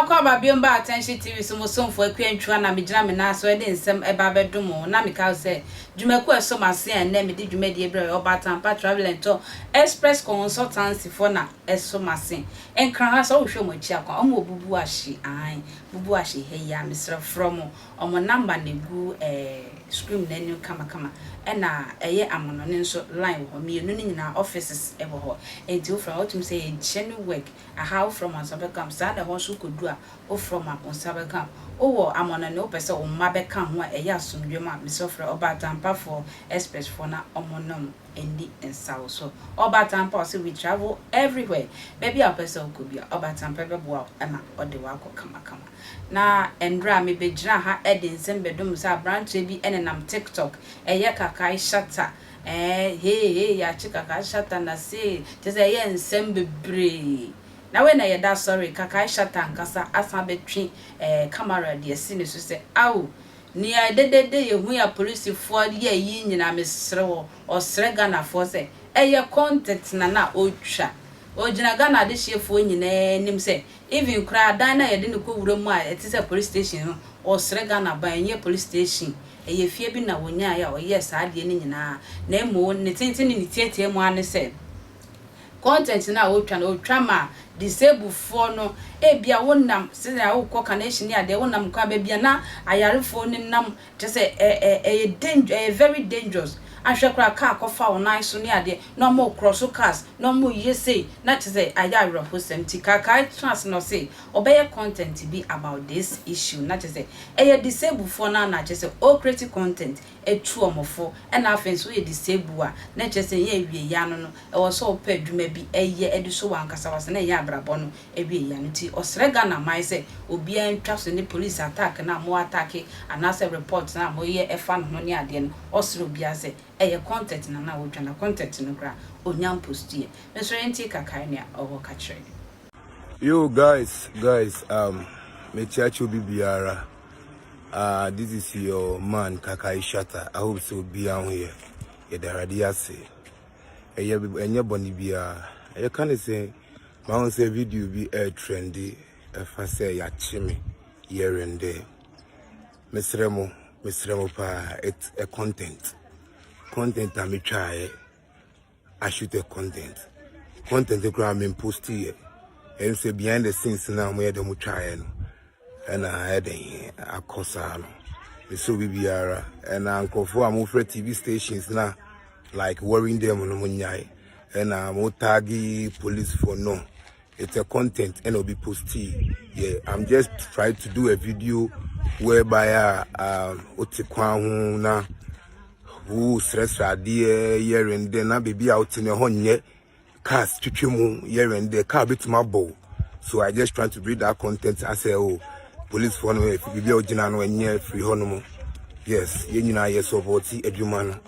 akwa ba biomba attention TV so mo somfo akwantwa na megina me na so e de nsem e ba bedomo na me ka say dwumaku eso mase enne me de dwumadi ebre obatampa travel and tour express consultancy for na eso mase enkran ha so wo hwe mo chi akwa omo bubu ahye an bubu ahye he ya mesra from omo number ne gu screen na new kama ena eye amono ne nso line wo me no nyina offices e bo ho enti wo from what me say genuine work a how from Ansabekam sa da ho so kodu a o from Ansabekam o wo amono ne o pese o mma beka ho a eye asomdwema me so fra obatampa for express for na omonom endi ensawo so obatampa so we travel everywhere baby a pese o ko bia obatampa bebo ema ode wa akọ kama na endra me begira ha edin sembedum sa branch bi enenam TikTok eye Kakai Shatta hey ya Kakai Shatta na say just eye nsem bebre na we na ye da sorry Kakai Shatta nkasa asa betwi camera de sine so say aw ni adedede ye hu ya police for ye yi nyina mesre wo osre Ghana for say eye content na otwa ojina Ghana de chefo nyina nim say even kra dan na ye de ko wura mu a etise police station osre Ghana ban ye police station eye fie bi na wonya ya oye saade ni nyina na emo ne tintin ni tietie mu ane say content na otwa ma disable for no e bia wonam se na wo connection ya de wonam kwa ba bia na ayarefo ni nam te say very dangerous ahwekra ka akofa wona so ni ade no mo cross cars no mo yese na te say ayarefo hosem Kakai trans no say obey content be about this issue na te say disable for na te say all creative content etu omofo e na afen so ye disable a na te say ye wie ya no e wo so pa adwuma bi eye edu so wankasa wase na ye abrabo no e wie ya no ti osre Ghana mai say obi antwa so ni police attack na mo attack anase report na mo ye efa no ni ade no osre obi ase eye content na wo dwana content no kra onyam post ye mesoro enti Kakai ne owo ka kire. Yo guys me chacho bibiara this is your man Kakai Shatta. I hope so be on here ye darade ase enye boni bia e kan say ma won say video bi trendy fa say ya chimi here and there mesremo pa it's a content am try I shoot a content the gram post here and say behind the scenes now we dem try no and I had a cosano me so bibiara and uncle for am for TV stations now like worrying them on munyai and I'm taggy police for no it's a content and will be posted. Yeah, I'm just trying to do a video whereby otikwan na who stress idea here and then na baby out in a honye cars twitwemu here and there car bit my bow. So I just trying to bring that content. I say police for no if baby original no enye free honomo. Yes, you know yes support edwuma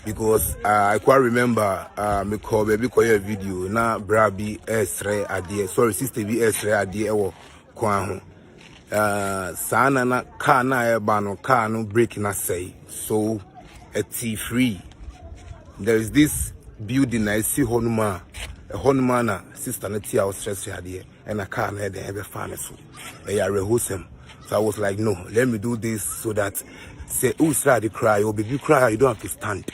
because I quite remember me call baby call your video na brabi esre adie sorry sister bi esre adie ewo kwan ho sana na car na eba no car no break na say so it's free. There is this building I see honuma na sister na tia was stress adie and a car na dey be fan so e ya rehosem. So I was like no, let me do this so that say who try to cry or baby cry you don't have to stand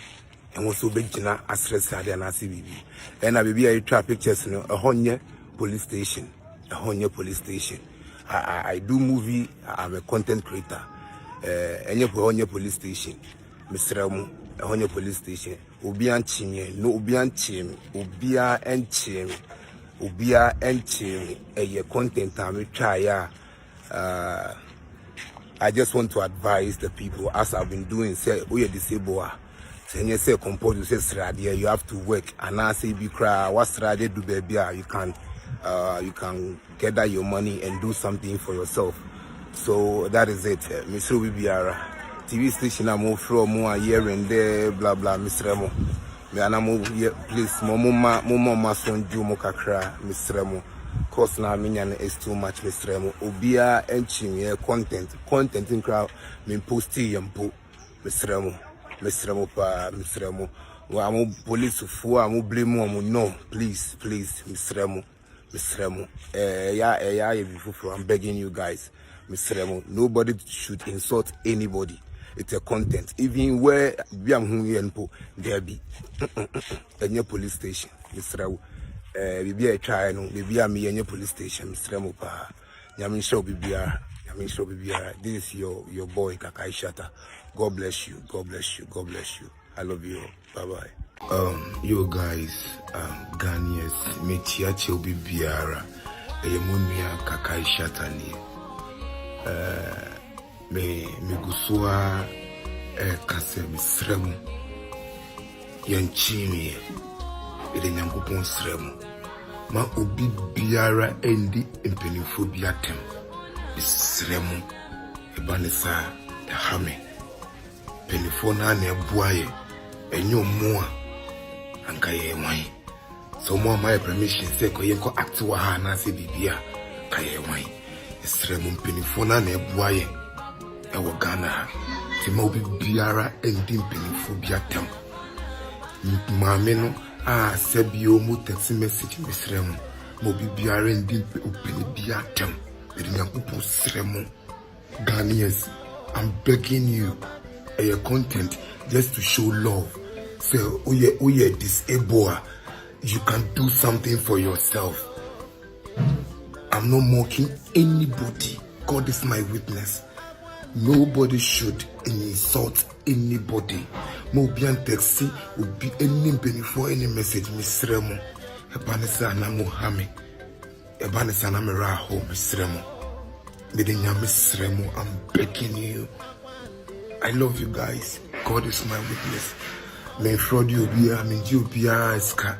and also be jina stress adie na see baby and a baby I try pictures no a honye police station I do movie. I'm a content creator enye honye police station Mr. Honye police station obi anchime no obi anchime obia enchime eye content am try ya I just want to advise the people as I've been doing say we are disabled say you say compose say stradia you have to work and I say be cry what stradia do baby you can gather your money and do something for yourself. So that is it. Mr. Bibiara TV station I'm from here and there blah blah Mr. Mo me anamo please mama son jumo kakra Mr. Mo cause na minyan is too much Mr. Mo obia enchim content in crowd me posti yampo Mr. Mo pa Mr. Mo wa mo police fo am blame mo no please Mr. Mo Misremo. Yeah, I'm begging you guys. Misremo. Nobody should insult anybody. It's a content. Even where we are there be any police station. Misremo. We be a try no. We be a me any police station. Misremo pa. Yamin show BBR. Yamin show BBR. This is your boy Kakai Shatta. God bless you. God bless you. God bless you. I love you. Bye bye. You guys, Ghanaians, me chiache obi biara, eyemunia Kakai Shatta ni. Me gusua kase misremu, yanchimi ede nyankopon sremu. Ma obi biara endi empenifo biatem. Misremu ebanisa hame. Penifo na ne buaye enyo moa anka ye wan. So mo my permission say ko yenko act wa ha na se bibia ka ye wan. Esremu penifo na ne buaye e wo Ghana. Ti ma obi biara endi penifo biatem. Maame no sebio mu text message misremu. Mo obi biara endi opini biatem. Edi nyankopon sremu. Ghanaians, I'm begging you, your content just to show love. So, oh yeah, disabled. You can do something for yourself. I'm not mocking anybody. God is my witness. Nobody should insult anybody. Mo bien taxi will be any benefit any message misremo. Ebanisa na Muhammad. Ebanisa na meraho misremo. I'm begging you. I love you guys. God is my witness. Me fraud you be a me you be a ska.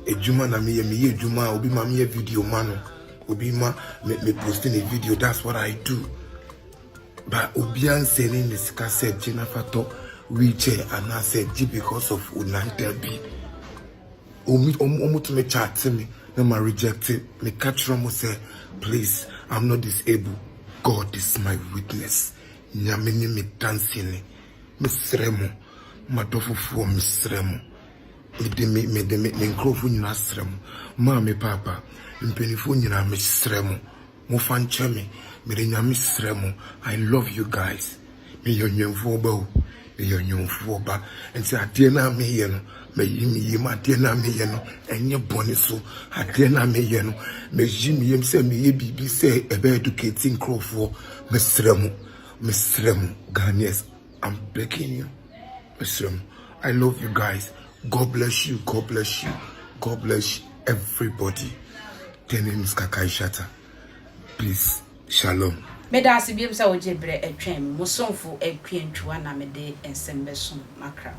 Ejuma na me ejuma obi ma me video mano. Obi ma me posting a video. That's what I do. But obian selling this cassette Jennifer to wheelchair and I said G because of Unante B. To me chat to me. No ma reject it. Me catch Romo say, please, I'm not disabled. God is my witness. Nyamini me dancing. Misremo. Madofu misremo. Me nkrofu nyina sremo. Ma me papa. Mpenifu nyina misremo. Mo fanche me. Me nyami sremo. I love you guys. Me yonyemfu oba. Me yonyemfu oba. And say adie na me yeno. Me yimi yema adie na me yeno. Enye boni so. Adie na me yeno. Me yimi yem se me ye bibi se ebe educating nkrofu. Misremo. Mcbrown, Ghanaians, I'm begging you. Mcbrown, I love you guys. God bless you. God bless you. God bless everybody. The name is Kakai Shatta. Please, shalom. Medasi biem sa ojebre etwem musonfo ekwentua na mede ensembeso makra.